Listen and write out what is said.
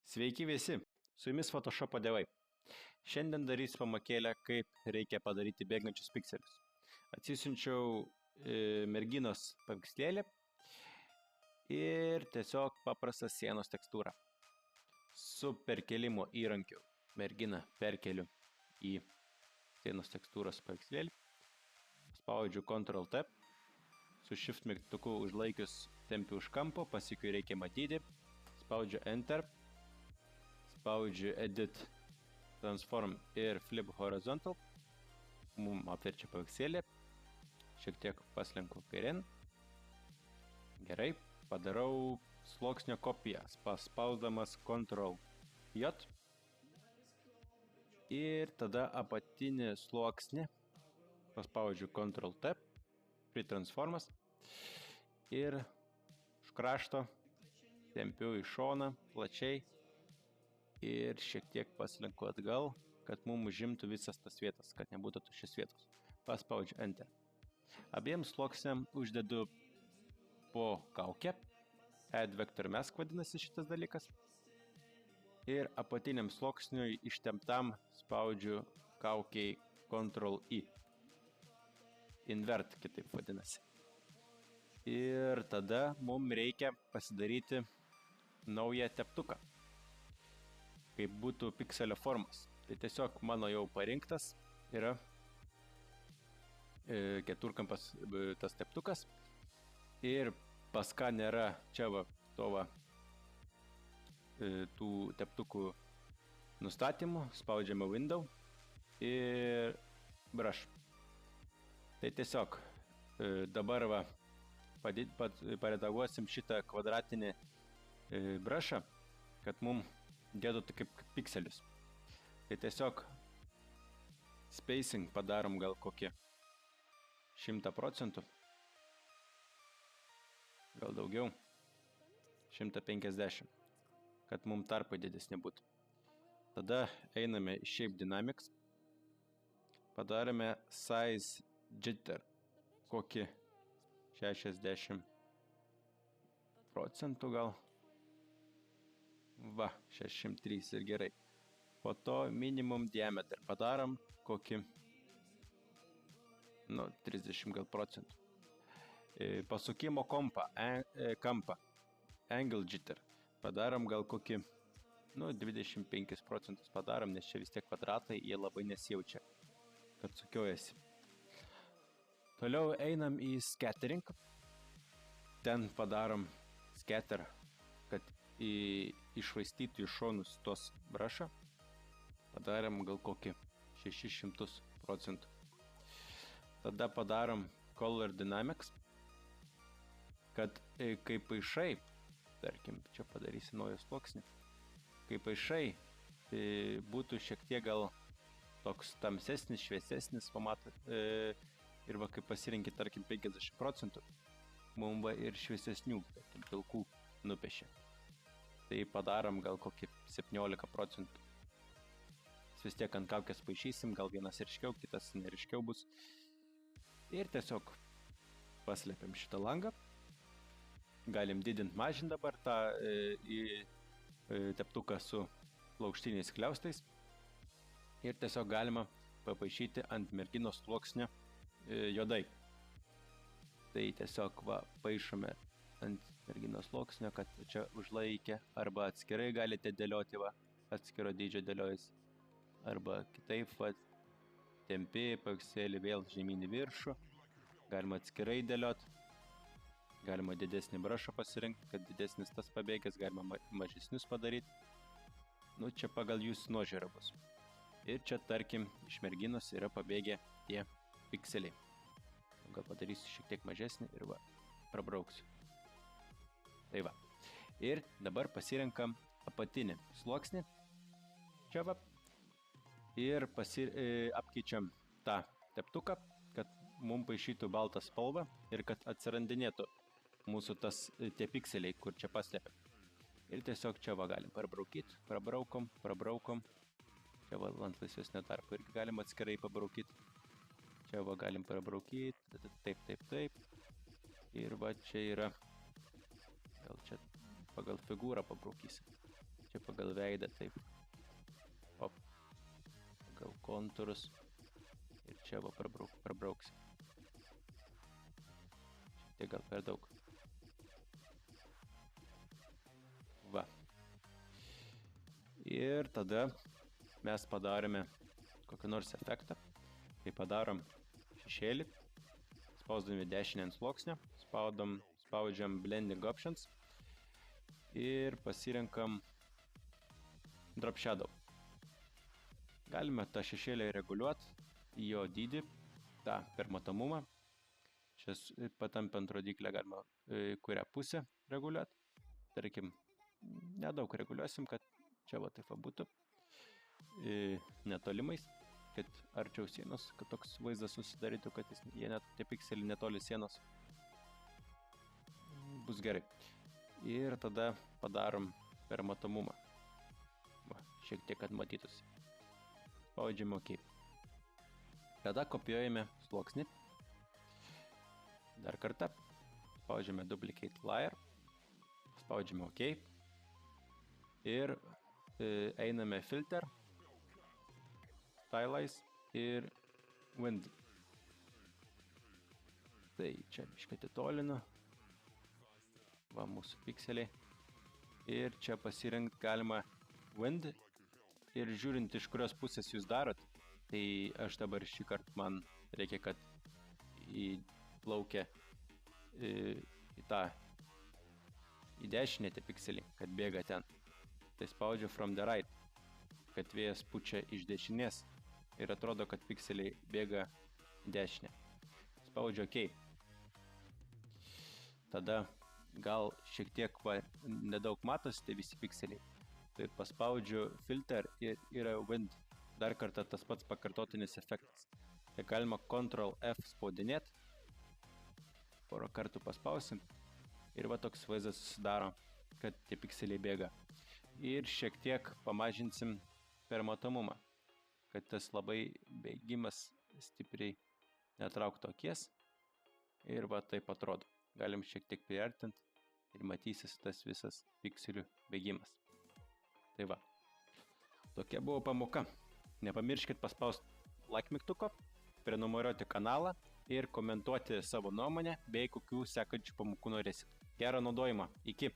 Sveiki visi, su jumis Photoshopo dievai. Šiandien darysiu pamokėlę, kaip reikia padaryti bėgančius pikselius. Atsisiunčiau merginos paveikslėlį ir tiesiog paprastą sienos tekstūrą. Su perkelimo įrankiu merginą perkeliu į sienos tekstūros paveikslėlį. Spaudžiu Ctrl+T, su Shift mygtuku užlaikius tempiu už kampo, paskui reikia matyti, spaudžiu Enter, spaudžiu Edit, Transform ir Flip Horizontal, mums apverčia paveikslėlį, šiek tiek paslenku kairėn, gerai, padarau sluoksnio kopiją, paspausdamas Ctrl+J ir tada apatinį sluoksnį paspaudžiu Ctrl+T, pritransformas ir už krašto tempiu į šoną plačiai ir šiek tiek paslenku atgal, kad mums užimtų visas tas vietas, kad nebūtų tuščios vietos. Paspaudžiu Enter. Abiems sluoksniam uždedu po kaukę, Add Vector Mask vadinasi šitas dalykas, ir apatiniam sluoksniui ištemptam spaudžiu kaukiai Ctrl+I. Invert kitaip vadinasi. Ir tada mums reikia pasidaryti naują teptuką, kaip būtų pikselio formas. Tai tiesiog mano jau parinktas yra keturkampas tas teptukas. Ir pas ką nėra čia va tų teptukų nustatymų, spaudžiame Window ir Brush. Tai tiesiog dabar va paredaguosim šitą kvadratinį brushą, kad mums dėtų kaip pikselius. Tai tiesiog spacing padarom gal kokį 100%, gal daugiau, 150, kad mums tarpai didesni būtų. Tada einame į Shape Dynamics, padarome Size Jitter kokį 60% gal. Va, 63 ir gerai. Po to minimum diameter padarom kokį 30 gal procentų. Pasukimo kampą Angle Jitter padarom gal kokį 25% padarom, nes čia vis tiek kvadratai, jie labai nesijaučia, kad sukiojasi. Toliau einam į Scattering. Ten padarom Scatter, kad iššvaistytų iš šonus tos brushą. Padarom gal kokį 600%. Tada padarom Color Dynamics, kad kai paišai, tarkim, čia padarysi naują sluoksnį, kai paišai būtų šiek tiek gal toks tamsesnis, šviesesnis, pamatot, ir va, kai pasirinkit, tarkim, 50%, mums va ir šviesesnių, tarkim, pilkų nupešė. Tai padarom gal kokį 17%. Vis tiek ant kaukės paišysim, gal vienas ryškiau, kitas neryškiau bus. Ir tiesiog paslėpiam šitą langą. Galim didinti, mažinti dabar tą teptuką su plauštiniais kliaustais. Ir tiesiog galima papaišyti ant merginos sluoksnio juodai. Tai tiesiog va, paišome ant merginos sluoksnio, kad čia užlaikė, arba atskirai galite dėlioti, va, atskiro dydžio dėliojus, arba kitaip, va, tempi paveikslėlį vėl žemyn į viršų, galima atskirai dėlioti, galima didesnį brushą pasirinkti, kad didesnis tas pabėgęs, galima mažesnius padaryti. Čia pagal jūsų nuožiūrą bus. Ir čia, tarkim, iš merginos yra pabėgę tie pikseliai. Gal padarysiu šiek tiek mažesnį ir va, prabrauksiu. Tai va. Ir dabar pasirenkam apatinį sluoksnį. Čia va. Ir apkeičiam tą teptuką, kad mums paišytų baltą spalvą ir kad atsirandinėtų mūsų tie pikseliai, kur čia paslėpėm. Ir tiesiog čia va galim prabraukyti, prabraukom. Čia va ant laisvesnio tarpo irgi galim atskirai pabraukyti. Čia va galim prabraukyti, taip. Ir va čia yra, gal čia pagal figūrą pabraukysim. čia pagal veidą, taip. Op, pagal kontūrus. Ir čia va prabrauksim. Tai gal per daug. Va. Ir tada mes padarėme kokį nors efektą. Tai padarom šešėlį. Spausdami dešinę ant sluoksnio. Spaudžiam Blending Options. Ir pasirenkam Drop Shadow. Galime tą šešėlį reguliuoti į jo dydį, tą per matomumą. Čia patampiant rodiklę galima kurią pusę reguliuoti. Tarkim, nedaug reguliuosim, kad čia va taip būtų netolimais, kad arčiau sienos, kad toks vaizdas susidarytų, kad tie pikseliai netoli sienos. Bus gerai. Ir tada padarom per matomumą. Va, šiek tiek, kad matytųsi. Spaudžiame OK. Tada kopijuojame sluoksnį. Dar kartą. Spaudžiame Duplicate Layer. Spaudžiame OK. Ir einame Filter, Stylize ir Wind. Tai čia biškai atitolinu. Va mūsų pikseliai. Ir čia pasirinkti galima Wind. Ir žiūrint, iš kurios pusės jūs darot, tai aš dabar šį kartą man reikia, kad įplaukia į dešinę tie pikseliai, kad bėga ten. Tai spaudžiu From the Right, kad vėjas pučia iš dešinės ir atrodo, kad pikseliai bėga į dešinę. Spaudžiu OK. Tada gal šiek tiek nedaug matosi tai visi pikseliai. Tai paspaudžiu Filter ir yra Wind. Dar kartą tas pats pakartotinis efektas. Tai galima Ctrl F spaudinėti. Porą kartų paspausim. Ir va toks vaizdas susidaro, kad tie pikseliai bėga. Ir šiek tiek pamažinsim per matomumą, kad tas labai bėgimas stipriai netrauktų akies. Ir va taip atrodo. Galim šiek tiek priartinti ir matysis tas visas pikselių bėgimas. Tai va. Tokia buvo pamoka. Nepamirškit paspausti like mygtuko, prenumeruoti kanalą ir komentuoti savo nuomonę bei kokių sekančių pamokų norėsit. Gerą naudojimą. Iki.